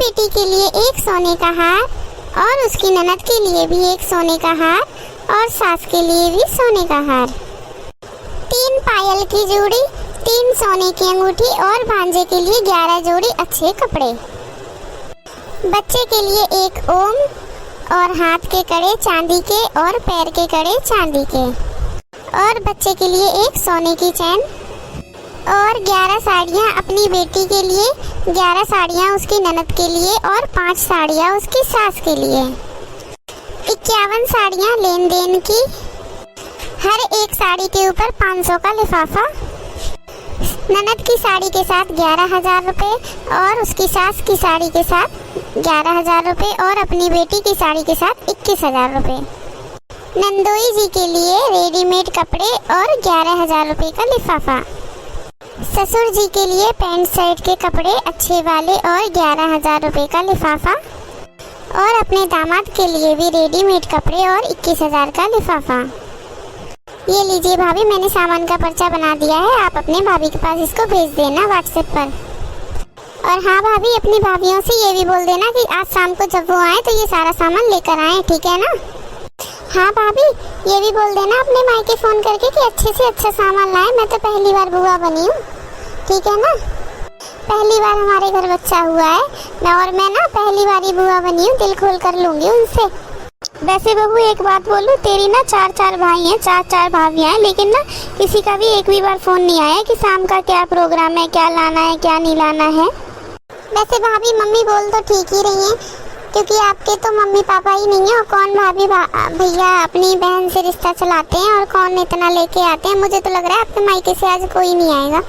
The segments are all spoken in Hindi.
बेटी के लिए एक सोने का हार और उसकी ननद के लिए भी एक सोने का हार और सास के लिए भी सोने का हार। 3 पायल की जोड़ी, 3 सोने की अंगूठी और भांजे के लिए 11 जोड़ी अच्छे कपड़े। बच्चे के लिए एक ओम और हाथ के कड़े चांदी के और पैर के कड़े चांदी के। और बच्चे के लिए एक सोने की चैन और 11 साड़ियाँ अपनी बेटी के लिए, 11 साड़ियाँ उसकी ननद के लिए और 5 साड़ियाँ उसकी सास के लिए। 51 साड़ियाँ लेन देन की, हर एक साड़ी के ऊपर 500 का लिफाफा। ननद की साड़ी के साथ 11,000 रुपये और उसकी सास की साड़ी के साथ 11,000 रुपये और अपनी बेटी की साड़ी के साथ 21,000 रुपये। नंदोई जी के लिए रेडीमेड कपड़े और 11,000 रुपये का लिफाफा। ससुर जी के लिए पैंट शर्ट के कपड़े अच्छे वाले और 11,000 रुपये का लिफाफा। और अपने दामाद के लिए भी रेडीमेड कपड़े और 21,000 का लिफाफा। ये लीजिए भाभी, मैंने सामान का पर्चा बना दिया है, आप अपने भाभी के पास इसको भेज देना व्हाट्सएप पर। और हाँ भाभी, अपनी भाभियों से ये भी बोल देना कि आज शाम को जब वो आए तो ये सारा सामान लेकर आए, ठीक है ना? हाँ भाभी, ये भी बोल देना अपने मायके फ़ोन करके कि अच्छे से अच्छा सामान लाए, मैं तो पहली बार बुआ बनी हूँ, ठीक है ना? पहली बार हमारे घर बच्चा हुआ है और मैं ना पहली बार ही बुआ बनी हूँ, दिल खोल कर लूँगी उनसे। वैसे बहू एक बात बोलूं, तेरी ना 4 भाई हैं, 4 भाभियाँ हैं, लेकिन ना किसी का भी एक भी बार फ़ोन नहीं आया कि शाम का क्या प्रोग्राम है, क्या लाना है, क्या नहीं लाना है। वैसे भाभी मम्मी बोल तो ठीक ही रही हैं, क्योंकि आपके तो मम्मी पापा ही नहीं है और कौन भाभी भैया अपनी बहन से रिश्ता चलाते हैं और कौन इतना लेके आते हैं। मुझे तो लग रहा है आपके मायके से आज कोई नहीं आएगा।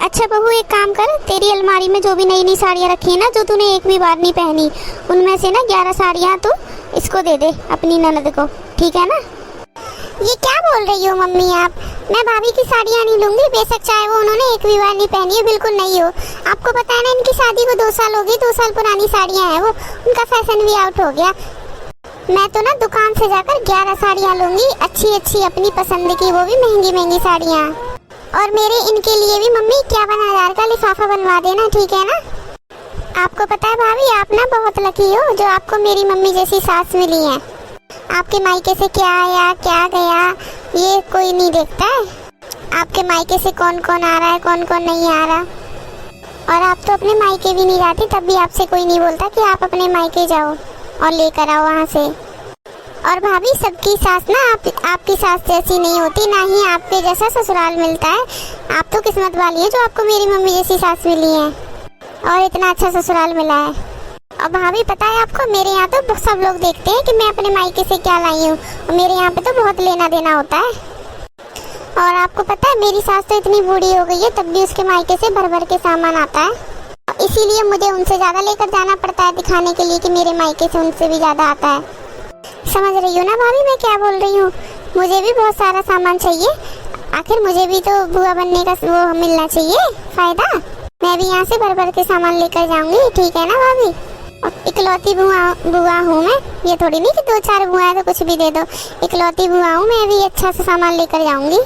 अच्छा बहू एक काम कर, तेरी अलमारी में जो भी नई नई साड़ियाँ रखी है ना, जो तूने एक भी बार नहीं पहनी, उनमें से ना 11 साड़ियाँ तो इसको दे दे, अपनी ननद को, ठीक है ना? ये क्या बोल रही हो मम्मी आप? मैं भाभी की साड़ियाँ नहीं लूँगी, बेशक चाहे वो उन्होंने एक भी बार नहीं पहनी है, बिल्कुल नहीं हो। आपको पता है ना इनकी शादी को 2 साल हो गए, 2 साल पुरानी साड़ियाँ हैं वो, उनका फैशन भी आउट हो गया। मैं तो ना दुकान से जाकर 11 साड़ियाँ लूँगी, अच्छी अच्छी अपनी पसंद की, वो भी महंगी महंगी साड़ियाँ। और मेरे इनके लिए भी मम्मी 51,000 का लिफाफा बनवा देना, ठीक है ना? आपको पता है भाभी, आप ना बहुत लकी हो जो आपको मेरी मम्मी जैसी सास मिली है। आपके मायके से क्या आया क्या गया ये कोई नहीं देखता है। आपके मायके से कौन कौन आ रहा है, कौन कौन नहीं आ रहा। और आप तो अपने मायके भी नहीं जाती, तब भी आपसे कोई नहीं बोलता कि आप अपने मायके जाओ और लेकर आओ वहाँ से। और भाभी सबकी सास ना आपकी सास जैसी नहीं होती, ना ही आपके जैसा ससुराल मिलता है। आप तो किस्मत वाली है जो आपको मेरी मम्मी जैसी सास मिली है और इतना अच्छा ससुराल मिला है। और भाभी पता है आपको, मेरे यहाँ तो सब लोग देखते हैं कि मैं अपने मायके से क्या लाई हूँ, और मेरे यहाँ पे तो बहुत लेना देना होता है। और आपको पता है मेरी सास तो इतनी बूढ़ी हो गई है, तब भी उसके मायके से भर भर के सामान आता है, इसीलिए मुझे उनसे ज़्यादा लेकर जाना पड़ता है, दिखाने के लिए कि मेरे मायके से उनसे भी ज़्यादा आता है। समझ रही हो ना भाभी मैं क्या बोल रही हूँ? मुझे भी बहुत सारा सामान चाहिए, आखिर मुझे भी तो बुआ बनने का वो मिलना चाहिए फ़ायदा। मैं भी यहाँ से भर भर के सामान लेकर जाऊँगी, ठीक है ना भाभी? और इकलौती बुआ हूँ मैं, ये थोड़ी नहीं कि 2-4 बुआ है तो कुछ भी दे दो। इकलौती बुआ हूँ, मैं भी अच्छा सा सामान लेकर जाऊँगी,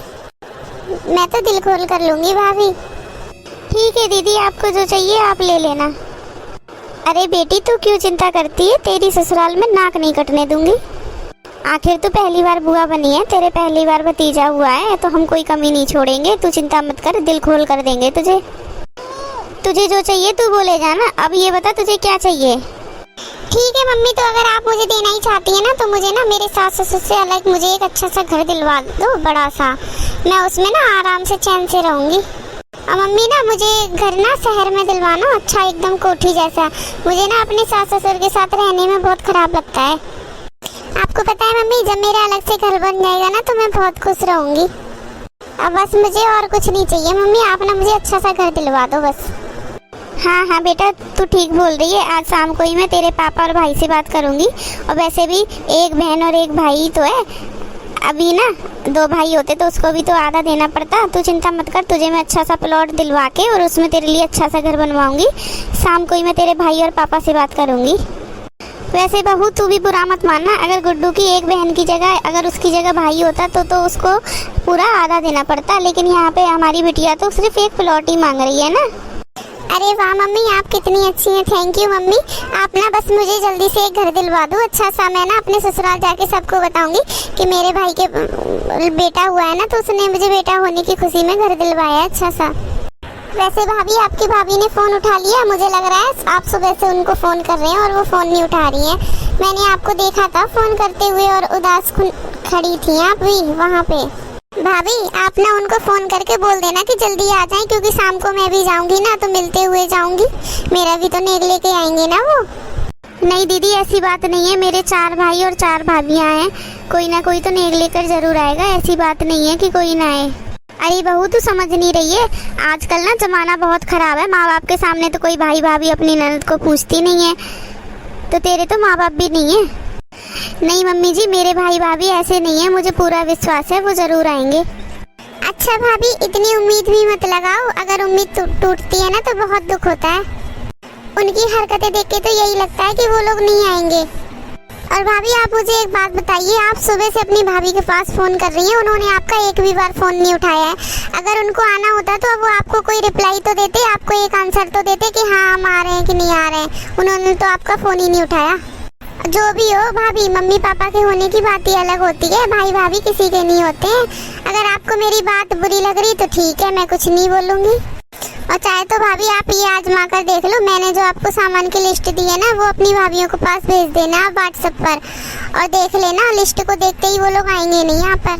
मैं तो दिल खोल कर लूँगी भाभी। ठीक है दीदी, आपको जो चाहिए आप ले लेना। अरे बेटी तू क्यों चिंता करती है, तेरी ससुराल में नाक नहीं कटने दूंगी। आखिर तू पहली बार बुआ बनी है, तेरे पहली बार भतीजा हुआ है, तो हम कोई कमी नहीं छोड़ेंगे। तू चिंता मत कर, दिल खोल कर देंगे तुझे। तुझे जो चाहिए तू बोले जाना। अब ये बता तुझे क्या चाहिए? ठीक है मम्मी, तो अगर आप मुझे देना ही चाहती है ना, तो मुझे ना मेरे सास ससुर से अलग मुझे एक अच्छा सा घर दिलवा दो, बड़ा सा। मैं उसमें ना आराम से चैन से रहूँगी। और मम्मी ना मुझे घर ना शहर में दिलवाना, अच्छा एकदम कोठी जैसा। मुझे ना अपने सास ससुर के साथ रहने में बहुत खराब लगता है। आपको पता है मम्मी, जब मेरा अलग से घर बन जाएगा ना तो मैं बहुत खुश रहूँगी। अब बस मुझे और कुछ नहीं चाहिए मम्मी, आप ना मुझे अच्छा सा घर दिलवा दो बस। हाँ हाँ बेटा, तू ठीक बोल रही है। आज शाम को ही मैं तेरे पापा और भाई से बात करूँगी। और वैसे भी एक बहन और एक भाई तो है, अभी ना 2 भाई होते तो उसको भी तो आधा देना पड़ता। तू चिंता मत कर, तुझे मैं अच्छा सा प्लॉट दिलवा के और उसमें तेरे लिए अच्छा सा घर बनवाऊंगी। शाम को ही मैं तेरे भाई और पापा से बात करूंगी। वैसे बहू तू भी बुरा मत मानना, अगर गुड्डू की एक बहन की जगह अगर उसकी जगह भाई होता तो उसको पूरा आधा देना पड़ता, लेकिन यहाँ पे हमारी बिटिया तो सिर्फ एक प्लॉट ही मांग रही है ना। अरे वाह मम्मी, आप कितनी अच्छी हैं। Thank you mummy. आप ना बस मुझे जल्दी से एक घर दिलवा दो अच्छा सा। मैं ना अपने ससुराल जाके सबको बताऊंगी कि मेरे भाई के बेटा हुआ है ना, तो उसने मुझे बेटा होने की खुशी में घर दिलवाया है अच्छा सा। वैसे भाभी, आपकी भाभी ने फोन उठा लिया? मुझे लग रहा है आप सुबह से उनको फोन कर रहे हैं और वो फोन नहीं उठा रही हैं। मैंने आपको देखा था फोन करते हुए और उदास खड़ी थी आप भी वहाँ पे। भाभी, आप ना उनको फोन करके बोल देना कि जल्दी आ जाएं, क्योंकि शाम को मैं भी जाऊंगी ना, तो मिलते हुए जाऊंगी। मेरा भी तो नेक लेके आएंगे ना वो। नहीं दीदी, ऐसी बात नहीं है। मेरे 4 भाई और 4 भाभियां हैं, कोई ना कोई तो नेक लेकर जरूर आएगा। ऐसी बात नहीं है कि कोई ना आए। अरे बहू, तू समझ नहीं रही है, आजकल ना जमाना बहुत खराब है। माँ बाप के सामने तो कोई भाई भाभी अपनी ननद को पूछती नहीं है, तो तेरे तो माँ बाप भी नहीं है। नहीं मम्मी जी, मेरे भाई भाभी ऐसे नहीं है, मुझे पूरा विश्वास है वो जरूर आएंगे। अच्छा भाभी, इतनी उम्मीद भी मत लगाओ। अगर उम्मीद टूटती है ना तो बहुत दुख होता है। उनकी हरकतें देख के तो यही लगता है कि वो लोग नहीं आएंगे। और भाभी, आप मुझे एक बात बताइए, आप सुबह से अपनी भाभी के पास फोन कर रही हैं, उन्होंने आपका एक भी बार फोन नहीं उठाया है। अगर उनको आना होता तो वो आपको कोई रिप्लाई तो देते, आपको एक आंसर तो देते कि हाँ हम आ रहे हैं कि नहीं आ रहे हैं। उन्होंने तो आपका फोन ही नहीं उठाया। जो भी हो भाभी, मम्मी पापा के होने की बात ही अलग होती है, भाई भाभी किसी के नहीं होते हैं। अगर आपको मेरी बात बुरी लग रही तो ठीक है, मैं कुछ नहीं बोलूँगी। और चाहे तो भाभी आप ये आजमा कर देख लो, मैंने जो आपको सामान की लिस्ट दी है ना, वो अपनी भाभीयों के पास भेज देना आप व्हाट्सएप पर, और देख लेना, लिस्ट को देखते ही वो लोग आएंगे नहीं यहाँ पर।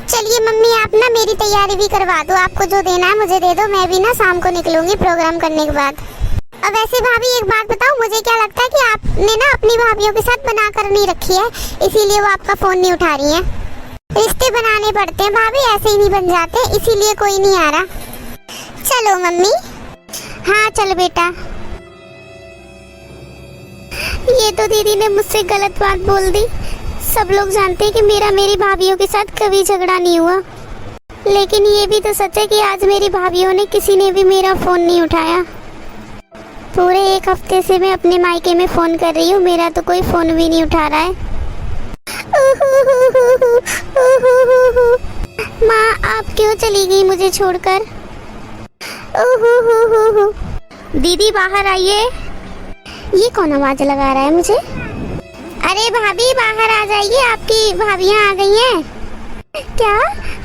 चलिए मम्मी, आप ना मेरी तैयारी भी करवा दो, आपको जो देना है मुझे दे दो, मैं भी ना शाम को निकलूंगी प्रोग्राम करने के बाद। और वैसे भाभी एक बात बताओ, मुझे क्या लगता है कि आपने ना अपनी भाभीयों के साथ बना कर नहीं रखी है, इसीलिए वो आपका फोन नहीं उठा रही है। रिश्ते बनाने पड़ते हैं भाभी, ऐसे ही नहीं बन जाते, इसीलिए कोई नहीं आ रहा। चलो मम्मी। हाँ चल बेटा। ये तो दीदी ने मुझसे गलत बात बोल दी। सब लोग जानते हैं कि मेरा मेरी भाभीयों के साथ कभी झगड़ा नहीं हुआ, लेकिन ये भी तो सच है कि आज मेरी भाभीयों ने किसी ने भी मेरा फोन नहीं उठाया। पूरे 1 हफ्ते से मैं अपने मायके में फोन कर रही हूँ, मेरा तो कोई फोन भी नहीं उठा रहा है। माँ, आप क्यों चली गई मुझे छोड़कर? दीदी बाहर आइए। ये कौन आवाज लगा रहा है मुझे? अरे भाभी बाहर आ जाइए, आपकी भाभियाँ आ गई हैं। क्या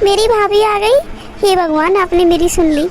मेरी भाभी आ गई? हे भगवान, आपने मेरी सुन ली।